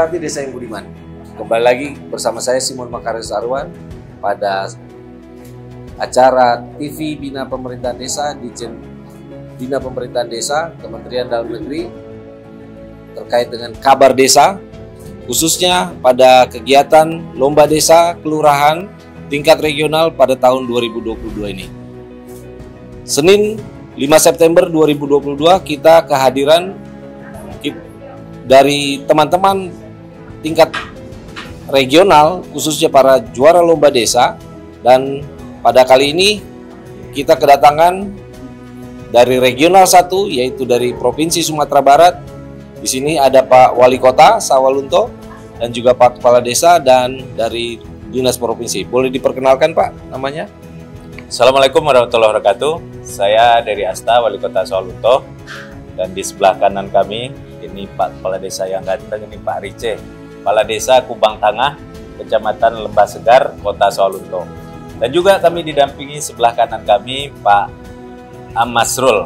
Pemerhati Desa yang Budiman. Kembali lagi bersama saya Simon Makaris Arwan pada acara TV Bina Pemerintahan Desa di Bina Pemerintahan Desa Kementerian Dalam Negeri terkait dengan kabar desa, khususnya pada kegiatan Lomba Desa Kelurahan tingkat regional pada tahun 2022 ini. Senin 5 September 2022 kita kehadiran dari teman-teman tingkat regional, khususnya para juara lomba desa, dan pada kali ini kita kedatangan dari regional 1, yaitu dari Provinsi Sumatera Barat. Di sini ada Pak Wali Kota Sawalunto dan juga Pak Kepala Desa dan dari Dinas Provinsi. Boleh diperkenalkan Pak namanya? Assalamualaikum warahmatullahi wabarakatuh. Saya dari Asta, Wali Kota Sawalunto, dan di sebelah kanan kami ini Pak Kepala Desa yang ganteng, ini Pak Rice, Kepala Desa Kubang Tangah, Kecamatan Lembah Segar, Kota Sawalunto. Dan juga kami didampingi sebelah kanan kami Pak Amasrul.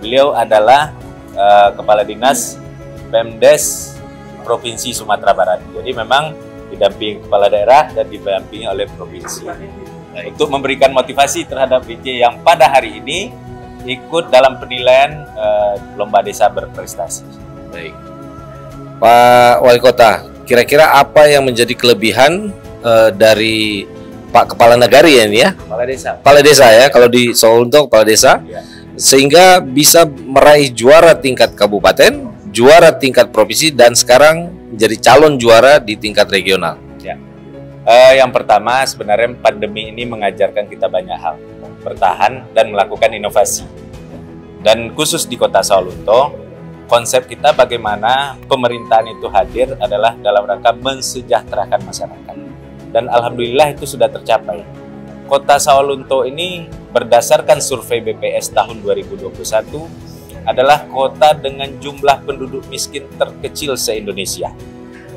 Beliau adalah Kepala Dinas Pemdes Provinsi Sumatera Barat. Jadi memang didampingi kepala daerah dan didampingi oleh provinsi. Untuk memberikan motivasi terhadap Rice yang pada hari ini ikut dalam penilaian lomba desa berprestasi. Baik. Pak Wali Kota, kira-kira apa yang menjadi kelebihan dari Pak Kepala Nagari ya ini ya? Kepala Desa. Kepala Desa ya, kalau di Sawalunto Kepala Desa, Ya. Sehingga bisa meraih juara tingkat kabupaten, juara tingkat provinsi, dan sekarang menjadi calon juara di tingkat regional. Ya. Yang pertama sebenarnya pandemi ini mengajarkan kita banyak hal, bertahan dan melakukan inovasi. Dan khusus di Kota Sawalunto, konsep kita bagaimana pemerintahan itu hadir adalah dalam rangka mensejahterakan masyarakat. Dan alhamdulillah itu sudah tercapai. Kota Sawalunto ini berdasarkan survei BPS tahun 2021 adalah kota dengan jumlah penduduk miskin terkecil se-Indonesia.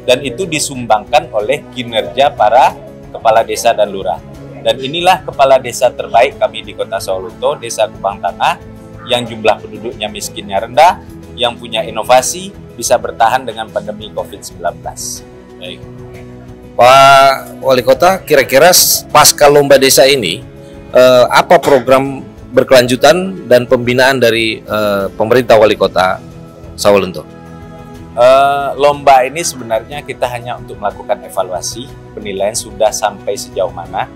Dan itu disumbangkan oleh kinerja para kepala desa dan lurah. Dan inilah kepala desa terbaik kami di Kota Sawalunto, Desa Kubang Tangah, yang jumlah penduduknya miskinnya rendah, yang punya inovasi, bisa bertahan dengan pandemi COVID-19. Baik. Pak Wali Kota, kira-kira pasca lomba desa ini, apa program berkelanjutan dan pembinaan dari pemerintah Wali Kota Sawalunto? Lomba ini sebenarnya kita hanya untuk melakukan evaluasi, penilaian sudah sampai sejauh mana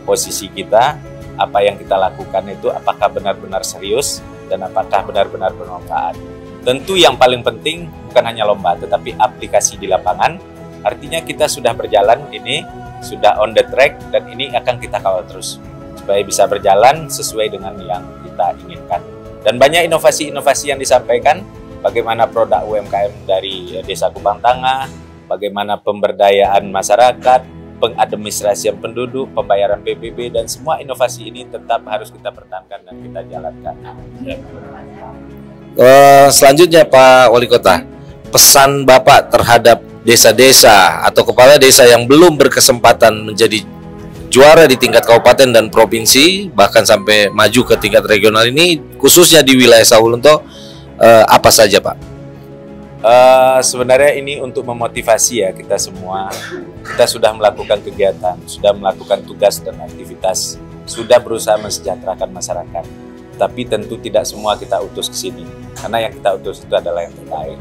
posisi kita, apa yang kita lakukan itu apakah benar-benar serius dan apakah benar-benar bermanfaat. Tentu yang paling penting bukan hanya lomba, tetapi aplikasi di lapangan. Artinya kita sudah berjalan ini, sudah on the track, dan ini akan kita kawal terus supaya bisa berjalan sesuai dengan yang kita inginkan. Dan banyak inovasi-inovasi yang disampaikan, bagaimana produk UMKM dari Desa Kubang Tangah, bagaimana pemberdayaan masyarakat, pengadministrasian penduduk, pembayaran PBB, dan semua inovasi ini tetap harus kita pertahankan dan kita jalankan. Selanjutnya Pak Wali Kota, pesan Bapak terhadap desa-desa atau kepala desa yang belum berkesempatan menjadi juara di tingkat kabupaten dan provinsi, bahkan sampai maju ke tingkat regional ini, khususnya di wilayah Sawalunto, apa saja Pak? Sebenarnya ini untuk memotivasi ya kita semua. Kita sudah melakukan kegiatan, sudah melakukan tugas dan aktivitas, sudah berusaha mensejahterakan masyarakat. Tapi tentu tidak semua kita utus ke sini, karena yang kita utus itu adalah yang terbaik.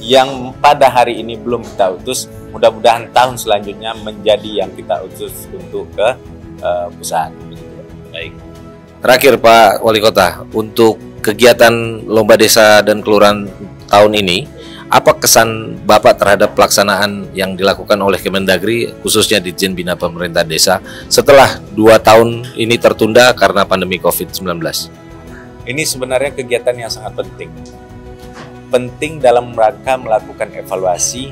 Yang pada hari ini belum kita utus, mudah-mudahan tahun selanjutnya menjadi yang kita utus untuk ke pusat. Baik. Terakhir Pak Wali Kota, untuk kegiatan Lomba Desa dan Kelurahan tahun ini, apa kesan Bapak terhadap pelaksanaan yang dilakukan oleh Kemendagri, khususnya di Ditjen Bina Pemerintahan Desa, setelah 2 tahun ini tertunda karena pandemi COVID-19? Ini sebenarnya kegiatan yang sangat penting. Penting dalam rangka melakukan evaluasi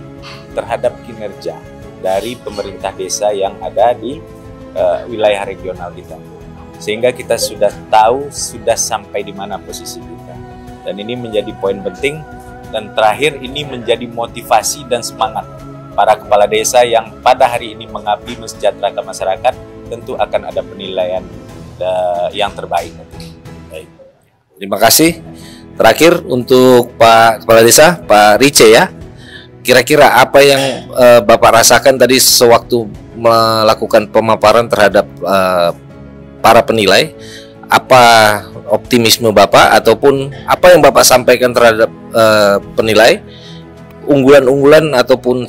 terhadap kinerja dari pemerintah desa yang ada di wilayah regional kita. Sehingga kita sudah tahu, sudah sampai di mana posisi kita. Dan ini menjadi poin penting. Dan terakhir, ini menjadi motivasi dan semangat para kepala desa yang pada hari ini mengabdi mensejahterakan masyarakat, tentu akan ada penilaian yang terbaik. Baik. Terima kasih. Terakhir untuk Pak Kepala Desa, Pak Rice ya. kira-kira apa yang Bapak rasakan tadi sewaktu melakukan pemaparan terhadap para penilai? Apa optimisme Bapak ataupun apa yang Bapak sampaikan terhadap penilai, unggulan-unggulan ataupun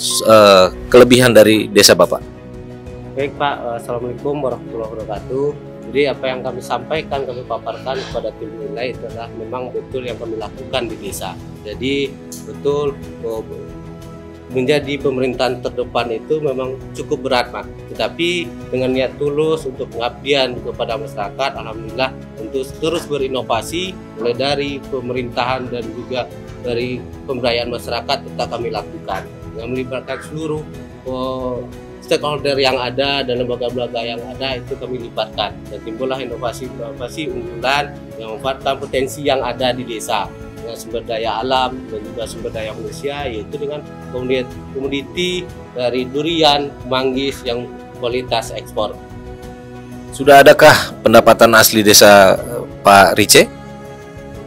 kelebihan dari desa Bapak? Baik Pak, Assalamualaikum warahmatullahi wabarakatuh. Jadi apa yang kami sampaikan, kami paparkan kepada tim penilai itu adalah memang betul yang kami lakukan di desa. Jadi betul menjadi pemerintahan terdepan itu memang cukup berat Pak. Tetapi dengan niat tulus untuk pengabdian kepada masyarakat, alhamdulillah untuk terus berinovasi mulai dari pemerintahan dan juga dari pemberdayaan masyarakat tetap kami lakukan dengan melibatkan seluruh stakeholder yang ada dan lembaga-lembaga yang ada itu kami libatkan dan timbullah inovasi-inovasi unggulan yang memanfaatkan potensi yang ada di desa dengan sumber daya alam dan juga sumber daya manusia, yaitu dengan komoditi dari durian, manggis yang kualitas ekspor. Sudah adakah pendapatan asli desa Pak Rice?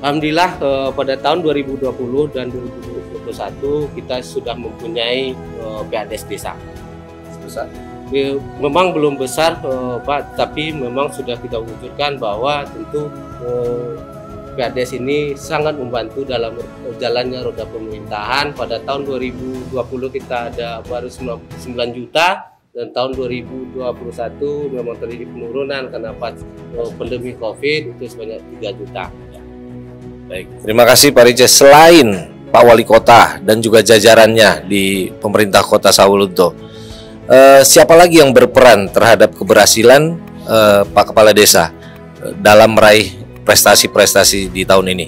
Alhamdulillah pada tahun 2020 dan 2021 kita sudah mempunyai PADES desa. Besar. Memang belum besar Pak, tapi memang sudah kita wujudkan bahwa tentu PADES ini sangat membantu dalam jalannya roda pemerintahan. Pada tahun 2020 kita ada baru 9 juta dan tahun 2021 memang terjadi penurunan karena pandemi COVID itu sebanyak 3 juta. Baik, terima kasih Pak Rice. Selain Pak Wali Kota dan juga jajarannya di pemerintah Kota Sawalunto, siapa lagi yang berperan terhadap keberhasilan Pak Kepala Desa dalam meraih prestasi-prestasi di tahun ini?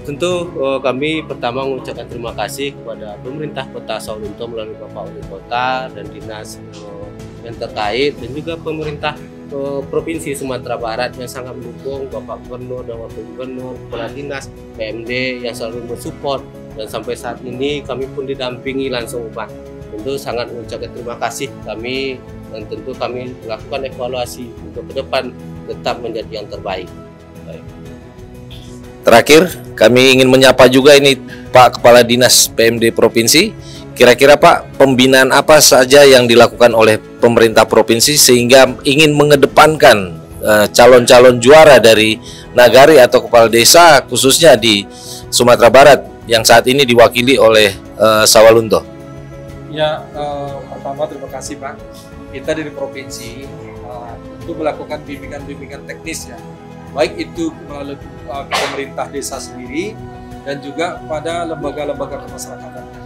Tentu kami pertama mengucapkan terima kasih kepada pemerintah Kota Sawalunto melalui Bapak Wali Kota dan dinas yang terkait dan juga pemerintah Provinsi Sumatera Barat yang sangat mendukung, Bapak Gubernur dan Wakil Gubernur, Kepala Dinas, PMD yang selalu mensupport, dan sampai saat ini kami pun didampingi langsung Pak. Tentu sangat mengucapkan terima kasih kami dan tentu kami melakukan evaluasi untuk ke depan tetap menjadi yang terbaik. Baik. Terakhir, kami ingin menyapa juga ini Pak Kepala Dinas PMD Provinsi. Kira-kira Pak, pembinaan apa saja yang dilakukan oleh pemerintah provinsi sehingga ingin mengedepankan calon-calon juara dari nagari atau kepala desa khususnya di Sumatera Barat yang saat ini diwakili oleh Sawalunto? Ya, pertama terima kasih Pak. Kita dari provinsi itu melakukan bimbingan-bimbingan teknis ya, baik itu melalui pemerintah desa sendiri dan juga pada lembaga-lembaga kemasyarakatan.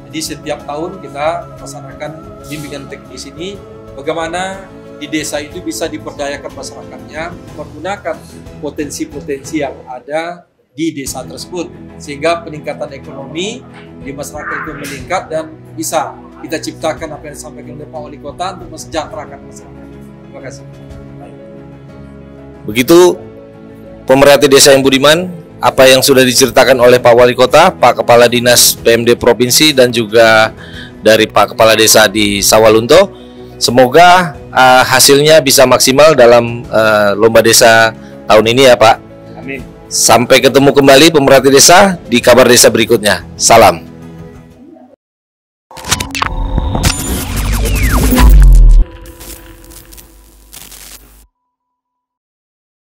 Jadi setiap tahun kita melaksanakan bimbingan teknis ini, bagaimana di desa itu bisa diberdayakan masyarakatnya, menggunakan potensi-potensi yang ada di desa tersebut, sehingga peningkatan ekonomi di masyarakat itu meningkat dan bisa kita ciptakan apa yang disampaikan oleh Pak Wali Kota untuk mensejahterakan masyarakat. Terima kasih. Begitu pemerhati desa yang budiman, apa yang sudah diceritakan oleh Pak Wali Kota, Pak Kepala Dinas PMD Provinsi dan juga dari Pak Kepala Desa di Sawalunto. Semoga hasilnya bisa maksimal dalam lomba desa tahun ini ya Pak. Amin. Sampai ketemu kembali pemerhati desa di kabar desa berikutnya. Salam.